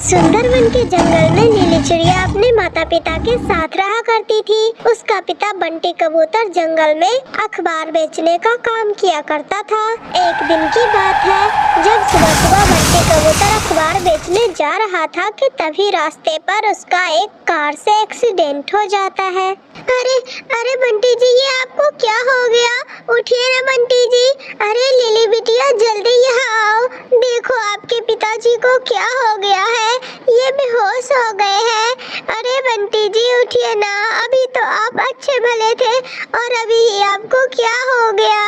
सुंदरवन के जंगल में नीली चिड़िया अपने माता पिता के साथ रहा करती थी। उसका पिता बंटी कबूतर जंगल में अखबार बेचने का काम किया करता था। एक दिन की बात है, जब सुबह सुबह बंटी कबूतर अखबार बेचने जा रहा था कि तभी रास्ते पर उसका एक कार से एक्सीडेंट हो जाता है। अरे अरे बंटी जी, ये आपको क्या हो गया? उठिए ना बंटी जी। अरे लिली बिटिया, जल्दी यहाँ आओ। देखो आपके पिताजी को क्या हो गया है, ये बेहोश हो गए हैं। अरे बंटी जी उठिए ना, अभी तो आप अच्छे भले थे और अभी आपको क्या हो गया?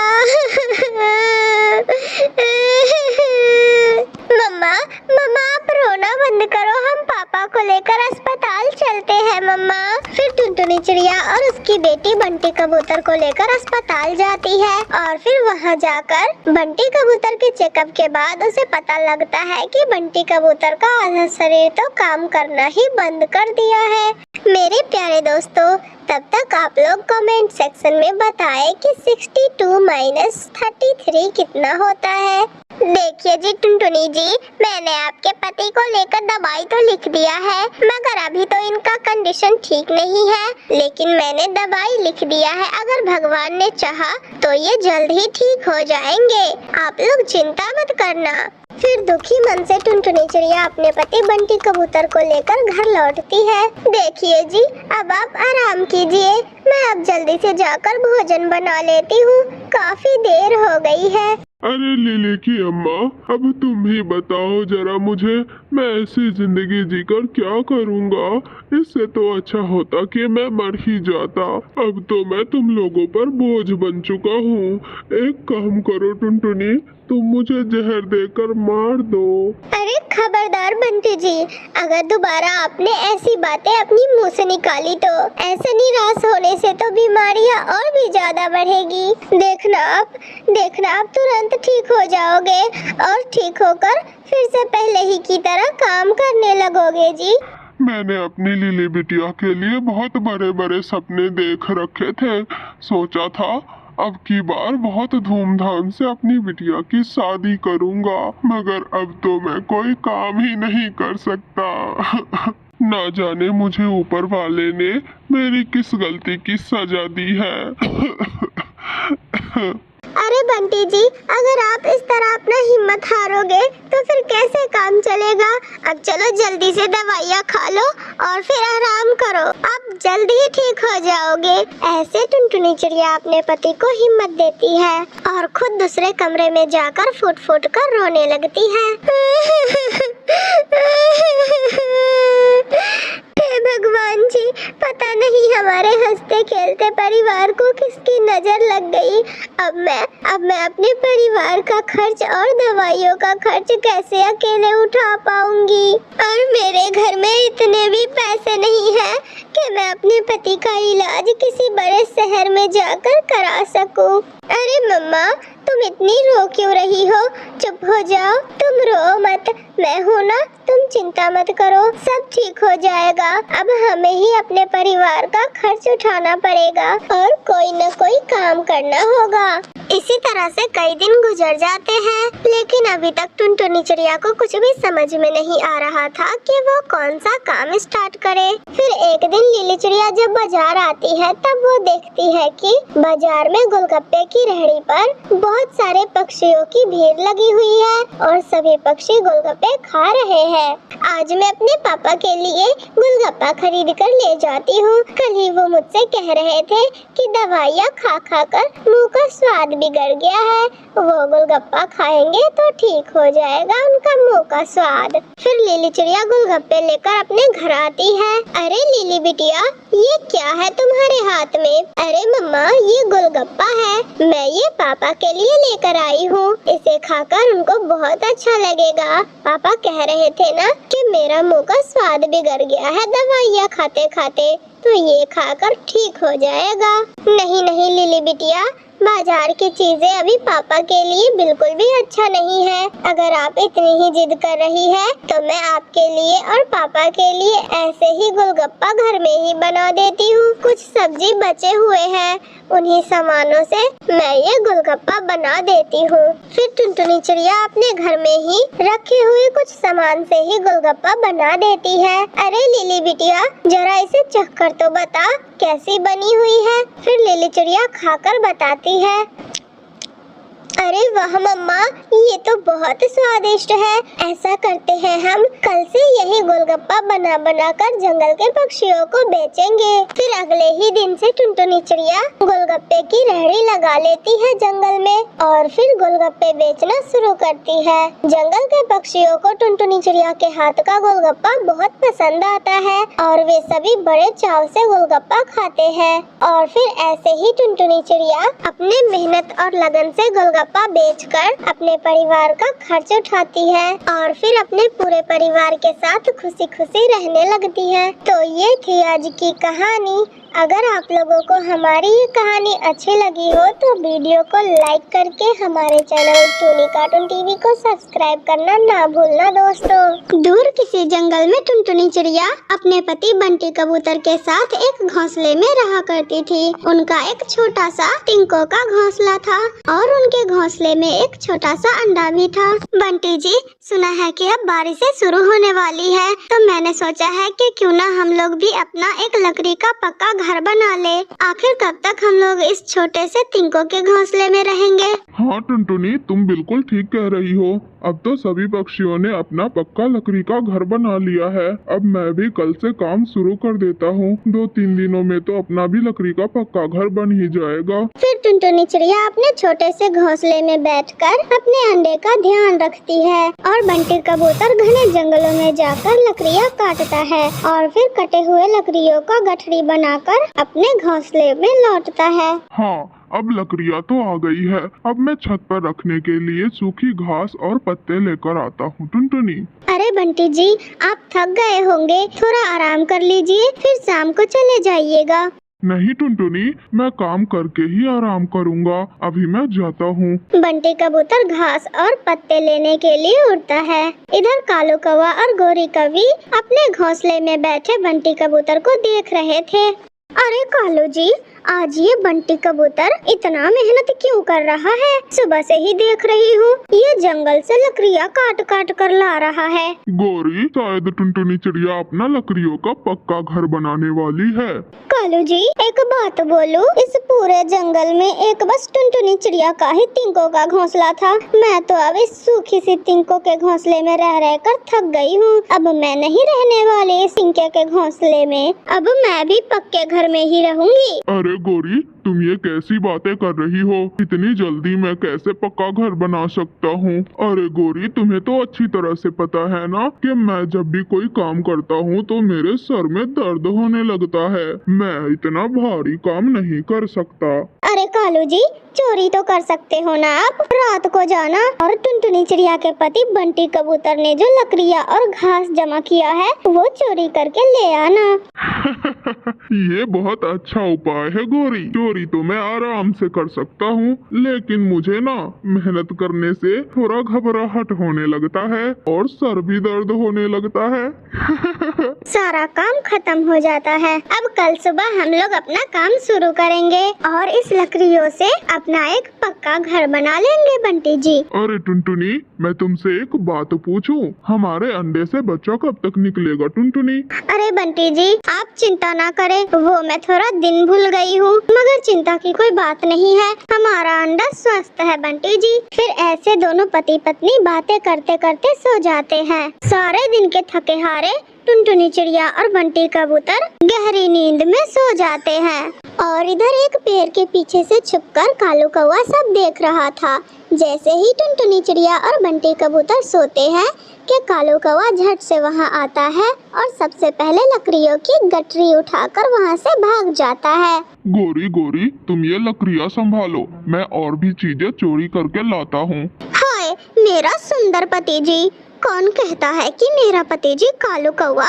मम्मा मम्मा, आप रोना बंद करो, हम पापा को लेकर अस्पताल चलते हैं मम्मा। फिर टुनटुनी चिड़िया और उसकी बेटी बंटी कबूतर को लेकर अस्पताल जाती है और फिर वहां जाकर बंटी कबूतर के चेकअप के बाद उसे पता लगता है कि बंटी कबूतर का आधा शरीर तो काम करना ही बंद कर दिया है। मेरे प्यारे दोस्तों, तब तक आप लोग कमेंट सेक्शन में बताएं कि 62 - 33 कितना होता है। देखिए जी टुनटुनी जी, मैंने आपके पति को लेकर दवाई तो लिख दिया है, मगर अभी तो इनका कंडीशन ठीक नहीं है, लेकिन मैंने दवाई लिख दिया है। अगर भगवान ने चाहा तो ये जल्द ही ठीक हो जाएंगे, आप लोग चिंता मत करना। फिर दुखी मन से टुनटुनी चिड़िया अपने पति बंटी कबूतर को लेकर घर लौटती है। देखिए जी, अब आप आराम कीजिए, मैं अब जल्दी से जाकर भोजन बना लेती हूँ, काफी देर हो गई है। अरे लिली की अम्मा, अब तुम ही बताओ जरा मुझे, मैं ऐसी जिंदगी जीकर क्या करूँगा? इससे तो अच्छा होता कि मैं मर ही जाता। अब तो मैं तुम लोगों पर बोझ बन चुका हूँ। एक काम करो टुनटुनी, तुम मुझे जहर देकर मार दो। अरे खबरदार बंटी जी, अगर दोबारा आपने ऐसी बातें अपनी मुंह से निकाली तो ऐसे निराश होने से तो बीमारियां और भी ज्यादा बढ़ेगी। देखना आप तुरंत ठीक हो जाओगे और ठीक होकर फिर से पहले ही की तरह काम करने लगोगे जी। मैंने अपनी लिली बिटिया के लिए बहुत बड़े बड़े सपने देख रखे थे। सोचा था अब की बार बहुत धूमधाम से अपनी बिटिया की शादी करूंगा, मगर अब तो मैं कोई काम ही नहीं कर सकता। ना जाने मुझे ऊपर वाले ने मेरी किस गलती की सजा दी है। अरे बंटी जी, अगर आप इस तरह अपना हिम्मत हारोगे तो फिर कैसे काम चलेगा? अब चलो जल्दी से दवाइयाँ खा लो और फिर आराम करो, आप जल्दी ही ठीक हो जाओगे। ऐसे टुनटुनी चिड़िया अपने पति को हिम्मत देती है और खुद दूसरे कमरे में जाकर फुट फुट कर रोने लगती है। हे भगवान जी, पता नहीं हमारे हंसते खेलते परिवार को किसकी नजर लग गई। अब मैं अपने परिवार का खर्च और दवाइयों का खर्च कैसे अकेले उठा पाऊंगी? और मेरे घर में इतने भी पैसे नहीं हैं कि मैं अपने पति का इलाज किसी बड़े शहर में जाकर करा सकूं। अरे मम्मा, तुम इतनी रो क्यों रही हो? चुप हो जाओ, तुम रो मत, मैं हूँ ना, तुम चिंता मत करो, सब ठीक हो जाएगा। अब हमें ही अपने परिवार का खर्च उठाना पड़ेगा और कोई न कोई काम करना होगा। इसी तरह से कई दिन गुजर जाते हैं, लेकिन अभी तक टुनटुनी चिड़िया को कुछ भी समझ में नहीं आ रहा था कि वो कौन सा काम स्टार्ट करे। फिर एक दिन लिली चिड़िया जब बाजार आती है तब वो देखती है कि बाजार में गोलगप्पे की रेहड़ी पर बहुत सारे पक्षियों की भीड़ लगी हुई है और सभी पक्षी गोलगप्पे खा रहे हैं। आज मैं अपने पापा के लिए गोलगप्पा खरीद कर ले जाती हूँ। कल ही वो मुझसे कह रहे थे कि दवाइयाँ खा खा कर मुँह का स्वाद बिगड़ गया है, वो गोलगप्पा खाएंगे तो ठीक हो जाएगा उनका मुँह का स्वाद। फिर लिली चिड़िया गोलगप्पे लेकर अपने घर आती है। अरे लिली बिटिया, ये क्या है तुम्हारे हाथ में? अरे मम्मा, ये गोलगप्पा है, मैं ये पापा के लिए लेकर आई हूँ, इसे खाकर उनको बहुत अच्छा लगेगा। पापा कह रहे थे ना कि मेरा मुंह का स्वाद बिगड़ गया है दवाइयाँ खाते खाते, तो ये खाकर ठीक हो जाएगा। नहीं नहीं लिली बिटिया, बाजार की चीजें अभी पापा के लिए बिल्कुल भी अच्छा नहीं है। अगर आप इतनी ही जिद कर रही है तो मैं आपके लिए और पापा के लिए ऐसे ही गोलगप्पा घर में ही बना देती हूँ। कुछ सब्जी बचे हुए हैं, उन्हीं सामानों से मैं ये गोलगप्पा बना देती हूँ। फिर टुनटुनी चिड़िया अपने घर में ही रखे हुए कुछ सामान से ही गोलगप्पा बना देती है। अरे लिली बिटिया, जरा इसे चख कर तो बता कैसी बनी हुई है। फिर लिली चिड़िया खाकर बताती है, अरे वाह मम्मा, ये तो बहुत स्वादिष्ट है। ऐसा करते हैं, हम कल से यही गोलगप्पा बना बना कर जंगल के पक्षियों को बेचेंगे। फिर अगले ही दिन से टुनटुनी चिड़िया गोलगप्पे की रेहड़ी लगा लेती है जंगल में और फिर गोलगप्पे बेचना शुरू करती है। जंगल के पक्षियों को टुनटुनी चिड़िया के हाथ का गोलगप्पा बहुत पसंद आता है और वे सभी बड़े चाव से गोलगप्पा खाते हैं। और फिर ऐसे ही टुनटुनी चिड़िया अपने मेहनत और लगन से गोलगप्पा बेचकर अपने परिवार का खर्च उठाती है और फिर अपने पूरे परिवार के साथ खुशी खुशी रहने लगती है। तो ये थी आज की कहानी। अगर आप लोगों को हमारी ये कहानी अच्छी लगी हो तो वीडियो को लाइक करके हमारे चैनल टूनी कार्टून टीवी को सब्सक्राइब करना ना भूलना दोस्तों। दूर किसी जंगल में टुनटुनी चिड़िया अपने पति बंटी कबूतर के साथ एक घोंसले में रहा करती थी। उनका एक छोटा सा टिंको का घोंसला था और उनके घोंसले में एक छोटा सा अंडा भी था। बंटी जी, सुना है कि अब बारिशें शुरू होने वाली है, तो मैंने सोचा है कि क्यों ना हम लोग भी अपना एक लकड़ी का पक्का घर बना ले। आखिर कब तक हम लोग इस छोटे से तिंको के घोंसले में रहेंगे? हाँ टुनटुनी, तुम बिल्कुल ठीक कह रही हो। अब तो सभी पक्षियों ने अपना पक्का लकड़ी का घर बना लिया है। अब मैं भी कल से काम शुरू कर देता हूँ। 2-3 दिनों में तो अपना भी लकड़ी का पक्का घर बन ही जाएगा। फिर टुनटुनी चिड़िया अपने छोटे से घोंसले में बैठकर अपने अंडे का ध्यान रखती है और बंटी कबूतर घने जंगलों में जाकर लकड़ियाँ काटता है और फिर कटे हुए लकड़ियों का गठरी बनाकर अपने घोंसले में लौटता है। हाँ, अब लकड़ियाँ तो आ गई है। अब मैं छत पर रखने के लिए सूखी घास और पत्ते लेकर आता हूँ टुनटुनी। अरे बंटी जी, आप थक गए होंगे, थोड़ा आराम कर लीजिए, फिर शाम को चले जाइएगा। नहीं टुनटुनी, मैं काम करके ही आराम करूँगा। अभी मैं जाता हूँ। बंटी कबूतर घास और पत्ते लेने के लिए उड़ता है। इधर कालू कौवा और गोरी कौवी अपने घोंसले में बैठे बंटी कबूतर को देख रहे थे। अरे कालू जी, आज ये बंटी कबूतर इतना मेहनत क्यों कर रहा है? सुबह से ही देख रही हूँ ये जंगल से लकड़ियाँ काट काट कर ला रहा है। गोरी, शायद टुनटुनी चिड़िया अपना लकड़ियों का पक्का घर बनाने वाली है। कालू जी, एक बात बोलूं, इस पूरे जंगल में एक बस टुनटुनी चिड़िया का ही तिंको का घोंसला था। मैं तो अब इस सूखी सी तिंको के घोंसले में रह रह कर थक गई हूँ। अब मैं नहीं रहने वाली इस तिंके के घोंसले में। अब मैं भी पक्के घर में ही रहूंगी। अरे गोरी, तुम ये कैसी बातें कर रही हो? इतनी जल्दी मैं कैसे पक्का घर बना सकता हूँ? अरे गोरी, तुम्हें तो अच्छी तरह से पता है ना कि मैं जब भी कोई काम करता हूँ तो मेरे सर में दर्द होने लगता है। मैं इतना भारी काम नहीं कर सकता। अरे कालू जी, चोरी तो कर सकते हो ना आप। रात को जाना और टुनटुनी चिड़िया के पति बंटी कबूतर ने जो लकड़ियाँ और घास जमा किया है वो चोरी करके ले आना। ये बहुत अच्छा उपाय है गोरी। चोरी तो मैं आराम से कर सकता हूँ, लेकिन मुझे ना मेहनत करने से थोड़ा घबराहट होने लगता है और सर भी दर्द होने लगता है। सारा काम खत्म हो जाता है। अब कल सुबह हम लोग अपना काम शुरू करेंगे और इस लकड़ियों से अपना एक पक्का घर बना लेंगे बंटी जी। अरे टुनटुनी, मैं तुमसे एक बात पूछूं? हमारे अंडे से बच्चा कब तक निकलेगा टुनटुनी? अरे बंटी जी, आप चिंता ना करें, वो मैं थोड़ा दिन भूल गई हूँ, मगर चिंता की कोई बात नहीं है। हमारा अंडा स्वस्थ है बंटी जी। फिर ऐसे दोनों पति पत्नी बातें करते करते सो जाते हैं। सारे दिन के थके हारे टुनटुनी चिड़िया और बंटी कबूतर गहरी नींद में सो जाते हैं और इधर एक पेड़ के पीछे से छुपकर कालू कौवा सब देख रहा था। जैसे ही टुनटुनी चिड़िया और बंटी कबूतर सोते हैं कि कालू कौवा झट से वहां आता है और सबसे पहले लकड़ियों की गठरी उठाकर वहां से भाग जाता है। गोरी गोरी, तुम ये लकड़ियाँ संभालो, मैं और भी चीजें चोरी करके लाता हूँ। हाय मेरा सुंदर पति जी, कौन कहता है कि मेरा पति जी कालू कौवा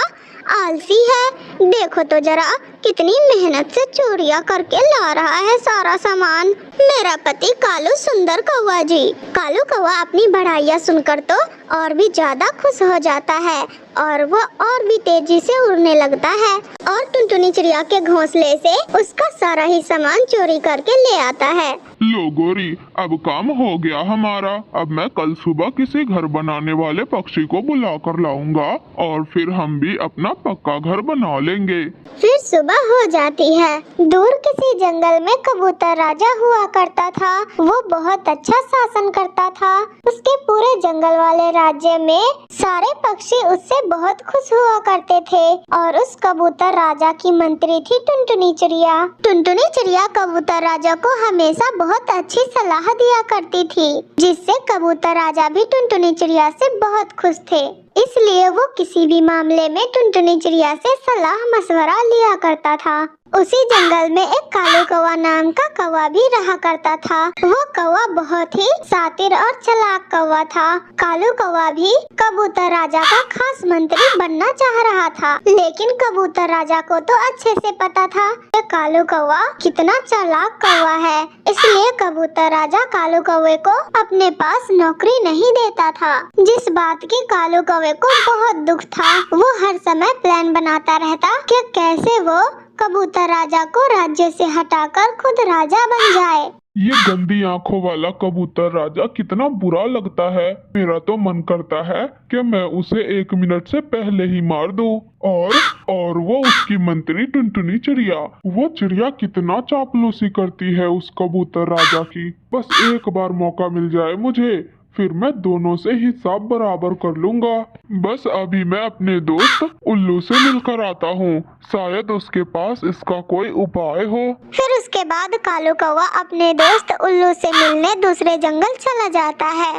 आलसी है? देखो तो जरा कितनी मेहनत से चोरियां करके ला रहा है सारा सामान। मेरा पति कालू सुंदर कौवा जी। कालू कौवा अपनी बढ़ाइयाँ सुनकर तो और भी ज्यादा खुश हो जाता है और वो और भी तेजी से उड़ने लगता है और टुनटुनी चिड़िया के घोंसले से उसका सारा ही सामान चोरी करके ले आता है। लो गोरी, अब काम हो गया हमारा। अब मैं कल सुबह किसी घर बनाने वाले पक्षी को बुला कर लाऊंगा और फिर हम भी अपना पक्का घर बना लेंगे। फिर सुबह हो जाती है। दूर किसी जंगल में कबूतर राजा हुआ करता था। वो बहुत अच्छा शासन करता था। उसके पूरे जंगल वाले राज्य में सारे पक्षी उससे बहुत खुश हुआ करते थे और उस कबूतर राजा की मंत्री थी टुनटुनी चिड़िया। टुनटुनी चिड़िया कबूतर राजा को हमेशा बहुत अच्छी सलाह दिया करती थी, जिससे कबूतर राजा भी टुनटुनी चिड़िया से बहुत खुश थे। इसलिए वो किसी भी मामले में टुनटुनी चिड़िया से सलाह मशवरा लिया करता था। उसी जंगल में एक कालू कौवा नाम का कौवा भी रहा करता था। वो कौवा बहुत ही शातिर और चालाक कौवा था। कालू कौवा भी कबूतर राजा का खास मंत्री बनना चाह रहा था, लेकिन कबूतर राजा को तो अच्छे से पता था कि कालू कौवा कितना चालाक कौवा है। इसलिए कबूतर राजा कालू कौवे को अपने पास नौकरी नहीं देता था, जिस बात की कालू कौवे को बहुत दुख था। वो हर समय प्लान बनाता रहता कि कैसे वो कबूतर राजा को राज्य से हटाकर खुद राजा बन जाए। ये गंदी आंखों वाला कबूतर राजा कितना बुरा लगता है। मेरा तो मन करता है कि मैं उसे 1 मिनट से पहले ही मार दूं। और वो उसकी मंत्री टुनटुनी चिड़िया, वो चिड़िया कितना चापलूसी करती है उस कबूतर राजा की। बस एक बार मौका मिल जाए मुझे, फिर मैं दोनों से हिसाब बराबर कर लूंगा। बस अभी मैं अपने दोस्त उल्लू से मिलकर आता हूँ, शायद उसके पास इसका कोई उपाय हो। फिर उसके बाद कालू कौवा अपने दोस्त उल्लू से मिलने दूसरे जंगल चला जाता है।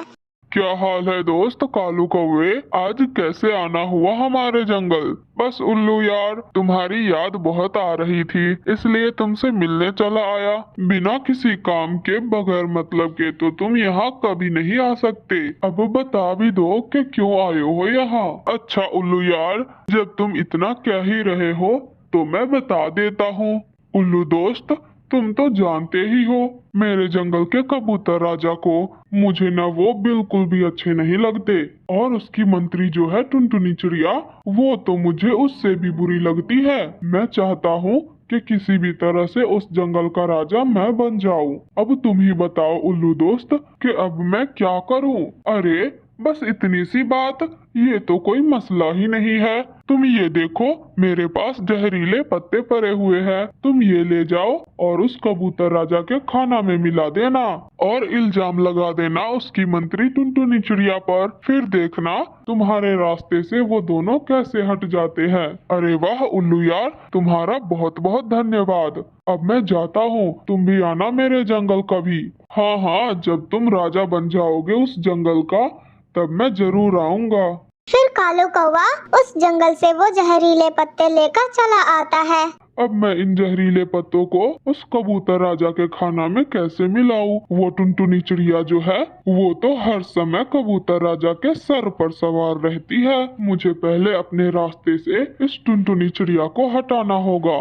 क्या हाल है दोस्त कालू कौवे, आज कैसे आना हुआ हमारे जंगल? बस उल्लू यार, तुम्हारी याद बहुत आ रही थी, इसलिए तुमसे मिलने चला आया। बिना किसी काम के, बगैर मतलब के तो तुम यहाँ कभी नहीं आ सकते। अब बता भी दो कि क्यों आए हो यहाँ। अच्छा उल्लू यार, जब तुम इतना कह ही रहे हो तो मैं बता देता हूँ। उल्लू दोस्त, तुम तो जानते ही हो मेरे जंगल के कबूतर राजा को, मुझे न वो बिल्कुल भी अच्छे नहीं लगते, और उसकी मंत्री जो है टुनटुनी चिड़िया, वो तो मुझे उससे भी बुरी लगती है। मैं चाहता हूँ कि किसी भी तरह से उस जंगल का राजा मैं बन जाऊँ। अब तुम ही बताओ उल्लू दोस्त कि अब मैं क्या करूँ? अरे बस इतनी सी बात, ये तो कोई मसला ही नहीं है। तुम ये देखो, मेरे पास जहरीले पत्ते पड़े हुए हैं, तुम ये ले जाओ और उस कबूतर राजा के खाना में मिला देना और इल्जाम लगा देना उसकी मंत्री टुनटुनी चिड़िया पर। फिर देखना तुम्हारे रास्ते से वो दोनों कैसे हट जाते हैं। अरे वाह उल्लू यार, तुम्हारा बहुत बहुत धन्यवाद। अब मैं जाता हूँ, तुम भी आना मेरे जंगल कभी। हाँ हाँ, जब तुम राजा बन जाओगे उस जंगल का, तब मैं जरूर आऊंगा। फिर कालू कौवा उस जंगल से वो जहरीले पत्ते लेकर चला आता है। अब मैं इन जहरीले पत्तों को उस कबूतर राजा के खाना में कैसे मिलाऊं? वो टुनटुनी चिड़िया जो है, वो तो हर समय कबूतर राजा के सर पर सवार रहती है। मुझे पहले अपने रास्ते से इस टुनटुनी चिड़िया को हटाना होगा।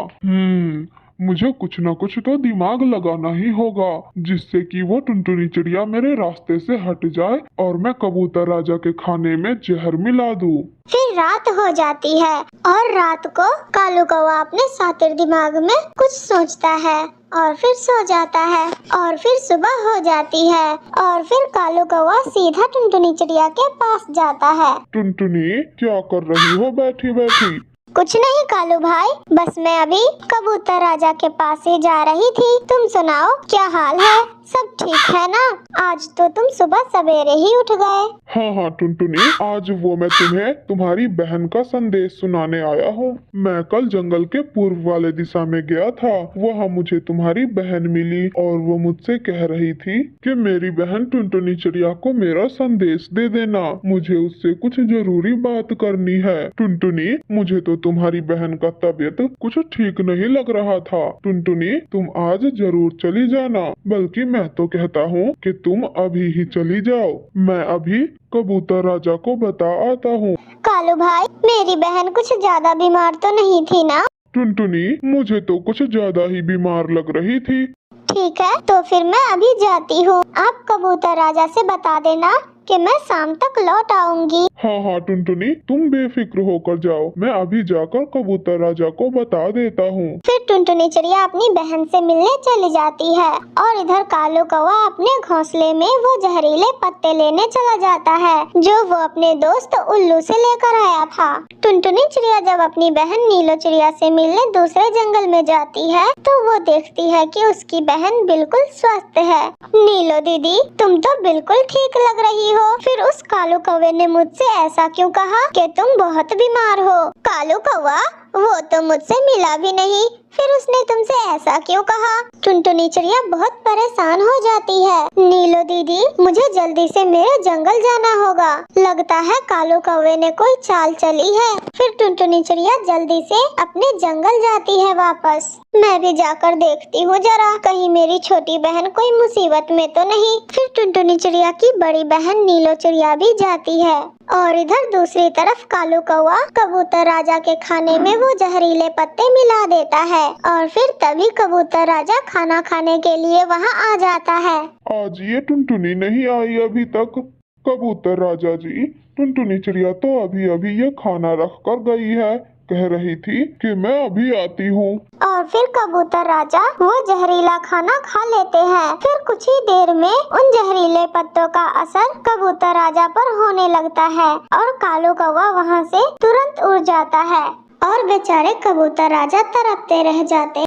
मुझे कुछ न कुछ तो दिमाग लगाना ही होगा, जिससे कि वो टुनटुनी चिड़िया मेरे रास्ते से हट जाए और मैं कबूतर राजा के खाने में जहर मिला दूं। फिर रात हो जाती है और रात को कालू कौवा अपने शातिर दिमाग में कुछ सोचता है और फिर सो जाता है। और फिर सुबह हो जाती है और फिर कालू कौवा सीधा टुनटुनी चिड़िया के पास जाता है। टुनटुनी, क्या कर रही हो बैठी बैठी? कुछ नहीं कालू भाई, बस मैं अभी कबूतर राजा के पास ही जा रही थी। तुम सुनाओ, क्या हाल है? सब ठीक है ना? आज तो तुम सुबह सवेरे ही उठ गए। हाँ टुनटुनी, आज वो मैं तुम्हें तुम्हारी बहन का संदेश सुनाने आया हूँ। मैं कल जंगल के पूर्व वाले दिशा में गया था, वहाँ मुझे तुम्हारी बहन मिली और वो मुझसे कह रही थी कि मेरी बहन टुनटुनी चिड़िया को मेरा संदेश दे देना, मुझे उससे कुछ जरूरी बात करनी है। टुनटुनी, मुझे तो तुम्हारी बहन का तबीयत कुछ ठीक नहीं लग रहा था। टुनटुनी, तुम आज जरूर चली जाना, बल्कि मैं तो कहता हूँ कि तुम अभी ही चली जाओ। मैं अभी कबूतर राजा को बता आता हूँ। कालू भाई, मेरी बहन कुछ ज्यादा बीमार तो नहीं थी ना? टुनटुनी, मुझे तो कुछ ज्यादा ही बीमार लग रही थी। ठीक है, तो फिर मैं अभी जाती हूँ। आप कबूतर राजा से बता देना कि मैं शाम तक लौट आऊंगी। हाँ हाँ टुनटुनी, तुम बेफिक्र होकर जाओ, मैं अभी जाकर कबूतर राजा को बता देता हूँ। फिर टुनटुनी चिड़िया अपनी बहन से मिलने चली जाती है और इधर कालू कौवा अपने घोंसले में वो जहरीले पत्ते लेने चला जाता है जो वो अपने दोस्त उल्लू से लेकर आया था। टुनटुनी चिड़िया जब अपनी बहन नीलो चिड़िया से मिलने दूसरे जंगल में जाती है तो वो देखती है कि उसकी बहन बिल्कुल स्वस्थ है। नीलो दीदी, तुम तो बिल्कुल ठीक लग रही हो। फिर उस कालू कौवे ने मुझसे ऐसा क्यों कहा कि तुम बहुत बीमार हो? कालू कौवा, वो तो मुझसे मिला भी नहीं, फिर उसने तुमसे ऐसा क्यों कहा? टुनटुनी चिड़िया बहुत परेशान हो जाती है। नीलो दीदी, मुझे जल्दी से मेरे जंगल जाना होगा। लगता है कालू कौवे ने कोई चाल चली है। फिर टुनटुनी चिड़िया जल्दी से अपने जंगल जाती है वापस। मैं भी जाकर देखती हूँ जरा, कहीं मेरी छोटी बहन कोई मुसीबत में तो नहीं। फिर टुनटुनी चिड़िया की बड़ी बहन नीलो चिड़िया भी जाती है और इधर दूसरी तरफ कालू कौवा कबूतर राजा के खाने में वो जहरीले पत्ते मिला देता है और फिर तभी कबूतर राजा खाना खाने के लिए वहाँ आ जाता है। आज ये टुनटुनी नहीं आई अभी तक। कबूतर राजा जी, टुनटुनी चिड़िया तो अभी अभी ये खाना रख कर गई है, कह रही थी कि मैं अभी आती हूँ। और फिर कबूतर राजा वो जहरीला खाना खा लेते हैं। फिर कुछ ही देर में उन जहरीले पत्तों का असर कबूतर राजा पर होने लगता है और कालू कौवा वहाँ से तुरंत उड़ जाता है और बेचारे कबूतर राजा तड़पते रह जाते।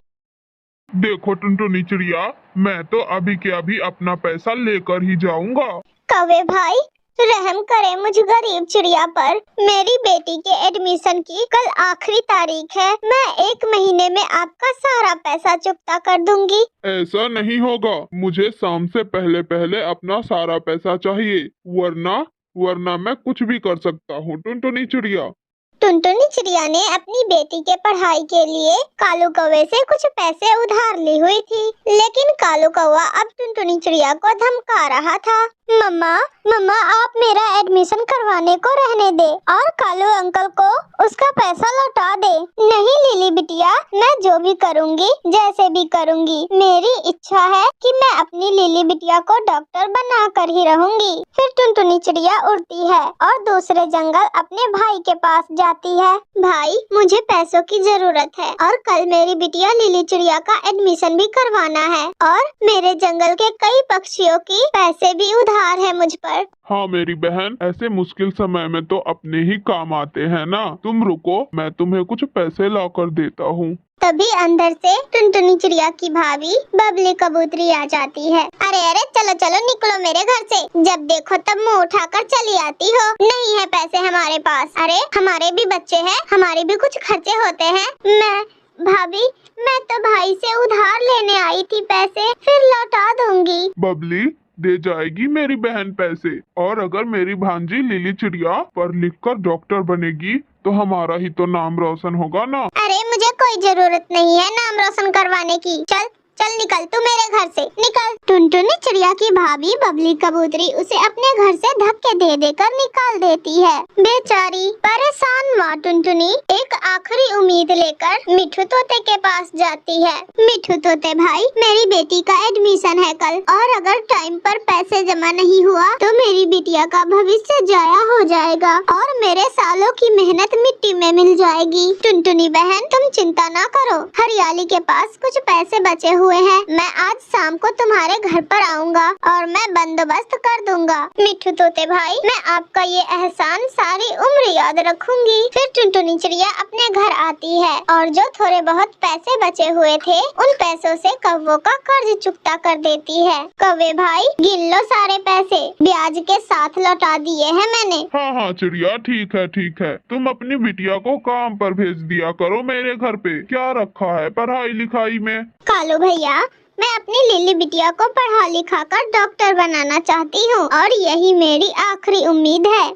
देखो टुनटुनी चिड़िया, मैं तो अभी के अभी अपना पैसा लेकर ही जाऊंगा। कौवे भाई, रहम करे मुझ गरीब चिड़िया पर। मेरी बेटी के एडमिशन की कल आखिरी तारीख है। मैं 1 महीने में आपका सारा पैसा चुकता कर दूंगी। ऐसा नहीं होगा, मुझे शाम से पहले पहले अपना सारा पैसा चाहिए, वरना मैं कुछ भी कर सकता हूँ टुनटुनी चिड़िया। टुनटुनी चिड़िया ने अपनी बेटी के पढ़ाई के लिए कालू कौवे से कुछ पैसे उधार ली हुई थी, लेकिन कालू कौवा अब टुनटुनी चिड़िया को धमका रहा था। मम्मा आप मेरा एडमिशन करवाने को रहने दे और कालू अंकल को उसका पैसा लौटा दे। नहीं लिली बिटिया, मैं जो भी करूँगी, जैसे भी करूँगी, मेरी इच्छा है कि मैं अपनी लिली बिटिया को डॉक्टर बना कर ही रहूँगी। फिर टुनटुनी चिड़िया उड़ती है और दूसरे जंगल अपने भाई के पास जाती है। भाई, मुझे पैसों की जरूरत है और कल मेरी बिटिया लिली चिड़िया का एडमिशन भी करवाना है और मेरे जंगल के कई पक्षियों की पैसे भी उधार है मुझ पर। हाँ मेरी बहन, ऐसे मुश्किल समय में तो अपने ही काम आते हैं ना। तुम रुको, मैं तुम्हें कुछ पैसे ला कर देता हूँ। तभी अंदर से टुनटुनी चिड़िया की भाभी बबली कबूतरी आ जाती है। अरे चलो चलो निकलो मेरे घर से, जब देखो तब मुंह उठाकर चली आती हो। नहीं है पैसे हमारे पास। अरे हमारे भी बच्चे हैं, हमारे भी कुछ खर्चे होते हैं। भाभी, मैं तो भाई से उधार लेने आई थी पैसे, फिर लौटा दूंगी। बबली, दे जाएगी मेरी बहन पैसे, और अगर मेरी भांजी लिली चिड़िया पर लिखकर डॉक्टर बनेगी तो हमारा ही तो नाम रोशन होगा ना। अरे मुझे कोई जरूरत नहीं है नाम रोशन करवाने की। चल चल निकल तू मेरे घर से, निकल। टुनटुनी चिड़िया की भाभी बबली कबूतरी उसे अपने घर से धक्के दे देकर निकाल देती है। बेचारी परेशान माँ टुनटुनी एक आखिरी उम्मीद लेकर मिठू तोते के पास जाती है। मिठू तोते भाई, मेरी बेटी का एडमिशन है कल, और अगर टाइम पर पैसे जमा नहीं हुआ तो मेरी बिटिया का भविष्य जाया हो जाएगा और मेरे सालों की मेहनत मिट्टी में मिल जाएगी। टुनटुनी बहन, तुम चिंता ना करो, हरियाली के पास कुछ पैसे बचे हुए हैं। मैं आज शाम को तुम्हारे घर पर आऊंगा और मैं बंदोबस्त कर दूंगा। मिठू तोते भाई, मैं आपका ये एहसान सारी उम्र याद रखूंगी। फिर टुनटुनी चिड़िया अपने घर आती है और जो थोड़े बहुत पैसे बचे हुए थे उन पैसों से कौवों का कर्ज चुकता कर देती है। कौवे भाई, गिन लो सारे पैसे, ब्याज के साथ लौटा दिए हैं मैंने। हाँ चिड़िया, ठीक है। तुम अपनी बिटिया को काम पर भेज दिया करो मेरे घर पे। क्या रखा है पढ़ाई लिखाई में? कालू भैया, मैं अपनी लिली बिटिया को पढ़ा लिखा कर डॉक्टर बनाना चाहती हूँ और यही मेरी आखिरी उम्मीद है।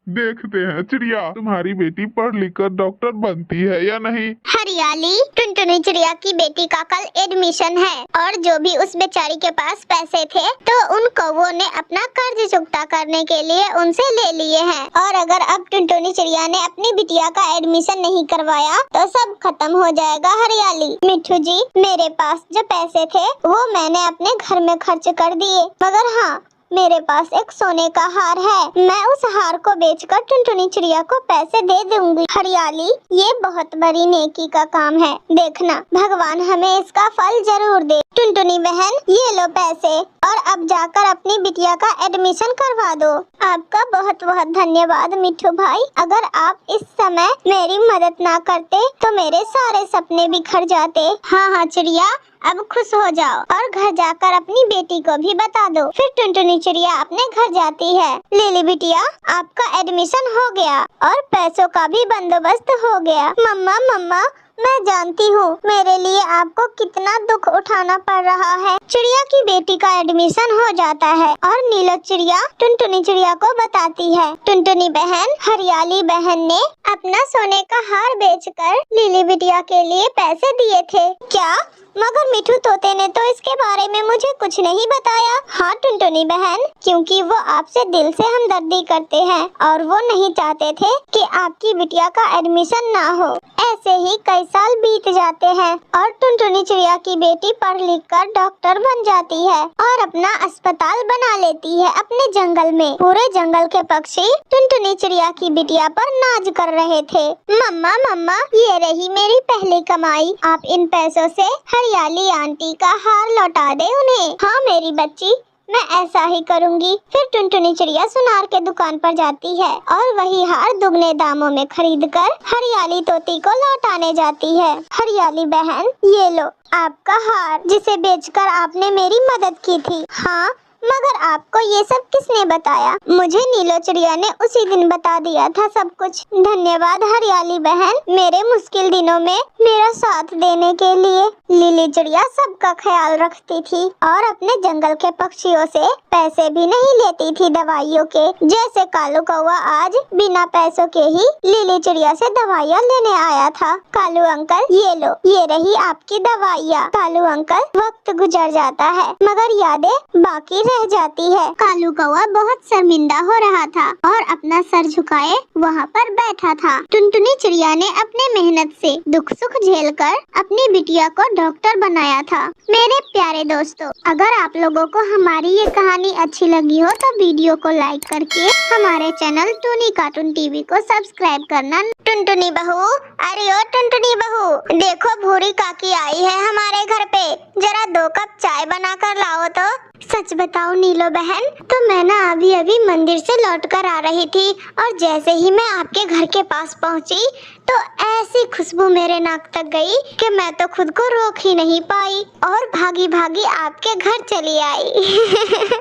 देखते हैं चिड़िया तुम्हारी बेटी पढ़ लिख कर डॉक्टर बनती है या नहीं। हरियाली, टुनटुनी चिड़िया की बेटी का कल एडमिशन है और जो भी उस बेचारी के पास पैसे थे तो उन कौवों ने अपना कर्ज चुकता करने के लिए उनसे ले लिए हैं। और अगर अब टुनटुनी चिड़िया ने अपनी बिटिया का एडमिशन नहीं करवाया तो सब खत्म हो जाएगा। हरियाली, मिट्ठू जी, मेरे पास जो पैसे थे वो मैंने अपने घर में खर्च कर दिए, मगर हाँ मेरे पास एक सोने का हार है, मैं उस हार को बेचकर टुनटुनी चिड़िया को पैसे दे दूंगी। हरियाली, ये बहुत बड़ी नेकी का काम है, देखना भगवान हमें इसका फल जरूर दे। टुनटुनी बहन, ये लो पैसे और अब जाकर अपनी बिटिया का एडमिशन करवा दो। आपका बहुत बहुत धन्यवाद मिट्ठू भाई, अगर आप इस समय मेरी मदद ना करते तो मेरे सारे सपने बिखर जाते। हाँ हाँ चिड़िया, अब खुश हो जाओ और घर जाकर अपनी बेटी को भी बता दो। फिर टुनटुनी चिड़िया अपने घर जाती है। लिली बिटिया, आपका एडमिशन हो गया और पैसों का भी बंदोबस्त हो गया। मम्मा मम्मा, मैं जानती हूँ मेरे लिए आपको कितना दुख उठाना पड़ रहा है। चिड़िया की बेटी का एडमिशन हो जाता है और नीलो चिड़िया टुनटुनी चिड़िया को बताती है। टुनटुनी बहन, हरियाली बहन ने अपना सोने का हार बेचकर लिली बिटिया के लिए पैसे दिए थे। क्या? मगर मिठू तोते ने तो इसके बारे में मुझे कुछ नहीं बताया। हाँ टुनटुनी बहन, क्योंकि वो आपसे दिल से हमदर्दी करते हैं और वो नहीं चाहते थे कि आपकी बिटिया का एडमिशन ना हो। ऐसे ही कई साल बीत जाते हैं और टुनटुनी चिड़िया की बेटी पढ़ लिख कर डॉक्टर बन जाती है और अपना अस्पताल बना लेती है अपने जंगल में। पूरे जंगल के पक्षी टुनटुनी चिड़िया की बिटिया पर नाज कर रहे थे। मम्मा मम्मा, ये रही मेरी पहली कमाई, आप इन पैसों से हरियाली आंटी का हार लौटा दे उन्हें। हाँ मेरी बच्ची, मैं ऐसा ही करूँगी। फिर टुनटुनी चिड़िया सुनार के दुकान पर जाती है और वही हार दुगने दामों में खरीदकर हरियाली तोती को लौटाने जाती है। हरियाली बहन, ये लो आपका हार, जिसे बेचकर आपने मेरी मदद की थी। हाँ, मगर आपको ये सब किसने बताया? मुझे नीलो चिड़िया ने उसी दिन बता दिया था सब कुछ। धन्यवाद हरियाली बहन, मेरे मुश्किल दिनों में मेरा साथ देने के लिए। लिली चिड़िया सबका ख्याल रखती थी और अपने जंगल के पक्षियों से पैसे भी नहीं लेती थी दवाइयों के। जैसे कालू कौवा आज बिना पैसों के ही लिली चिड़िया से दवाइयाँ लेने आया था। कालू अंकल, ये लो, ये रही आपकी दवाइयाँ। कालू अंकल, वक्त गुजर जाता है मगर यादें बाकी रह जाती है। कालू कौवा बहुत शर्मिंदा हो रहा था और अपना सर झुकाए वहाँ पर बैठा था। टुनटुनी चिड़िया ने अपने मेहनत से दुख सुख झेलकर अपनी बिटिया को डॉक्टर बनाया था। मेरे प्यारे दोस्तों, अगर आप लोगों को हमारी ये कहानी अच्छी लगी हो तो वीडियो को लाइक करके हमारे चैनल टूनी कार्टून टीवी को सब्सक्राइब करना। टुनटुनी बहू, अरे ओ टुनटुनी बहू, देखो भूरी काकी आई है हमारे घर पे, जरा 2 कप चाय बना कर लाओ तो। सच बताओ नीलो बहन, तो मैं ना अभी मंदिर से लौट कर आ रही थी और जैसे ही मैं आपके घर के पास पहुंची तो ऐसी खुशबू मेरे नाक तक गई कि मैं तो खुद को रोक ही नहीं पाई और भागी भागी आपके घर चली आई।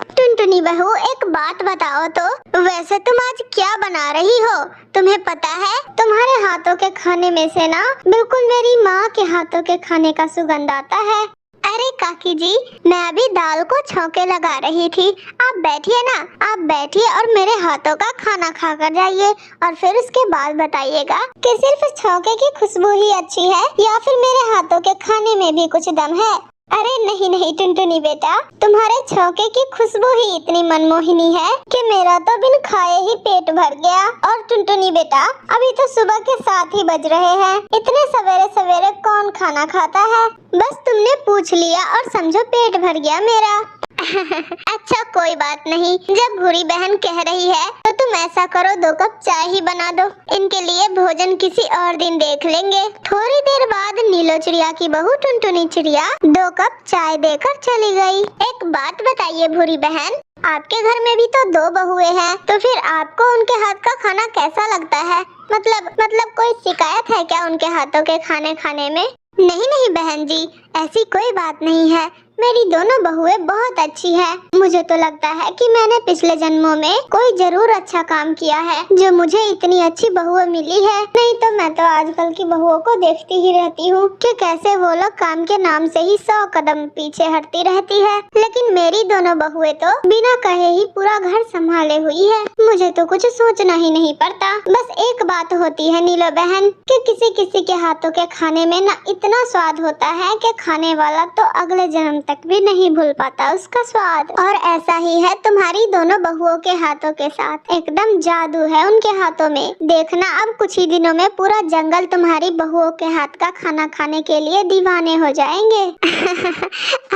टुनटुनी बहू, एक बात बताओ तो, वैसे तुम आज क्या बना रही हो? तुम्हें पता है तुम्हारे हाथों के खाने में से ना बिल्कुल मेरी माँ के हाथों के खाने का सुगंध आता है। अरे काकी जी, मैं अभी दाल को छौंके लगा रही थी। आप बैठिए ना, आप बैठिए और मेरे हाथों का खाना खा कर जाइए और फिर उसके बाद बताइएगा कि सिर्फ छौंके की खुशबू ही अच्छी है या फिर मेरे हाथों के खाने में भी कुछ दम है। अरे नहीं नहीं टुनटुनी बेटा, तुम्हारे छौंके की खुशबू ही इतनी मनमोहिनी है कि मेरा तो बिन खाए ही पेट भर गया। और टुनटुनी बेटा, अभी तो सुबह के 7 ही बज रहे हैं, इतने सवेरे सवेरे कौन खाना खाता है? बस तुमने पूछ लिया और समझो पेट भर गया मेरा। अच्छा कोई बात नहीं, जब भूरी बहन कह रही है तो तुम ऐसा करो 2 कप चाय ही बना दो। इनके लिए भोजन किसी और दिन देख लेंगे। थोड़ी देर बाद नीलो चिड़िया की बहू टुनटुनी चिड़िया 2 कप चाय देकर चली गई। एक बात बताइए भूरी बहन, आपके घर में भी तो 2 बहुएं हैं, तो फिर आपको उनके हाथ का खाना कैसा लगता है? मतलब कोई शिकायत है क्या उनके हाथों के खाने खाने में? नहीं नहीं बहन जी, ऐसी कोई बात नहीं है। मेरी दोनों बहुएं बहुत अच्छी है। मुझे तो लगता है कि मैंने पिछले जन्मों में कोई जरूर अच्छा काम किया है जो मुझे इतनी अच्छी बहुएं मिली है। नहीं तो मैं तो आजकल की बहुओं को देखती ही रहती हूँ कि कैसे वो लोग काम के नाम से ही 100 कदम पीछे हटती रहती है, लेकिन मेरी दोनों बहुएं तो बिना कहे ही पूरा घर संभाले हुई है। मुझे तो कुछ सोचना ही नहीं पड़ता। बस एक बात होती है नीलो बहन कि किसी किसी के हाथों के खाने में ना इतना स्वाद होता है कि खाने वाला तो अगले जन्म तक भी नहीं भूल पाता उसका स्वाद। और ऐसा ही है तुम्हारी दोनों बहुओं के हाथों के साथ, एकदम जादू है उनके हाथों में। देखना अब कुछ ही दिनों में पूरा जंगल तुम्हारी बहुओं के हाथ का खाना खाने के लिए दीवाने हो जाएंगे।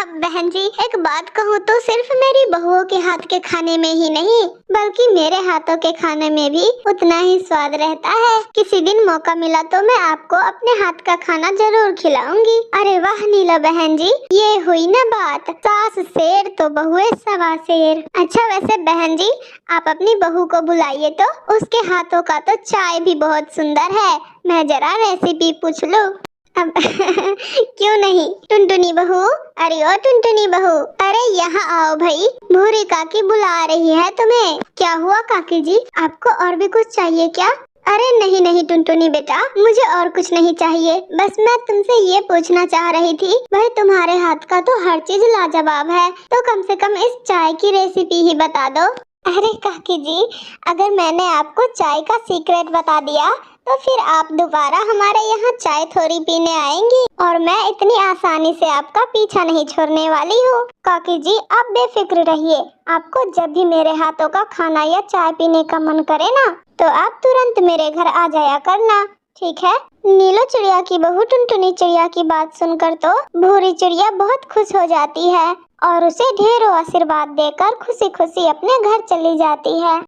अब बहन जी एक बात कहूँ तो सिर्फ मेरी बहुओं के हाथ के खाने में ही नहीं बल्कि मेरे हाथों के खाने में भी उतना ही स्वाद रहता है। किसी दिन मौका मिला तो मैं आपको अपने हाथ का खाना जरूर खिलाऊंगी। अरे वाह नीला बहन जी, ये हुई ना बात, सास शेर तो बहुएं सवा शेर। अच्छा वैसे बहन जी आप अपनी बहू को बुलाइए तो उसके हाथों का तो चाय भी बहुत सुंदर है, मैं जरा रेसिपी पूछ लूं। अब क्यों नहीं टुनटुनी बहू, अरे ओ टुनटुनी बहू, अरे यहाँ आओ भाई, भूरी काकी बुला रही है तुम्हें। क्या हुआ काकी जी, आपको और भी कुछ चाहिए क्या? अरे नहीं नहीं टुनटुनी बेटा, मुझे और कुछ नहीं चाहिए, बस मैं तुमसे ये पूछना चाह रही थी, भाई तुम्हारे हाथ का तो हर चीज लाजवाब है, तो कम से कम इस चाय की रेसिपी ही बता दो। अरे काकी जी, अगर मैंने आपको चाय का सीक्रेट बता दिया तो फिर आप दोबारा हमारे यहाँ चाय थोड़ी पीने आएंगी, और मैं इतनी आसानी से आपका पीछा नहीं छोड़ने वाली हूँ। काकी जी आप बेफिक्र रहिए, आपको जब भी मेरे हाथों का खाना या चाय पीने का मन करे ना तो आप तुरंत मेरे घर आ जाया करना, ठीक है? नीलो चिड़िया की बहू टुनटुनी चिड़िया की बात सुनकर तो भूरी चिड़िया बहुत खुश हो जाती है और उसे ढेरों आशीर्वाद देकर खुशी खुशी अपने घर चली जाती है।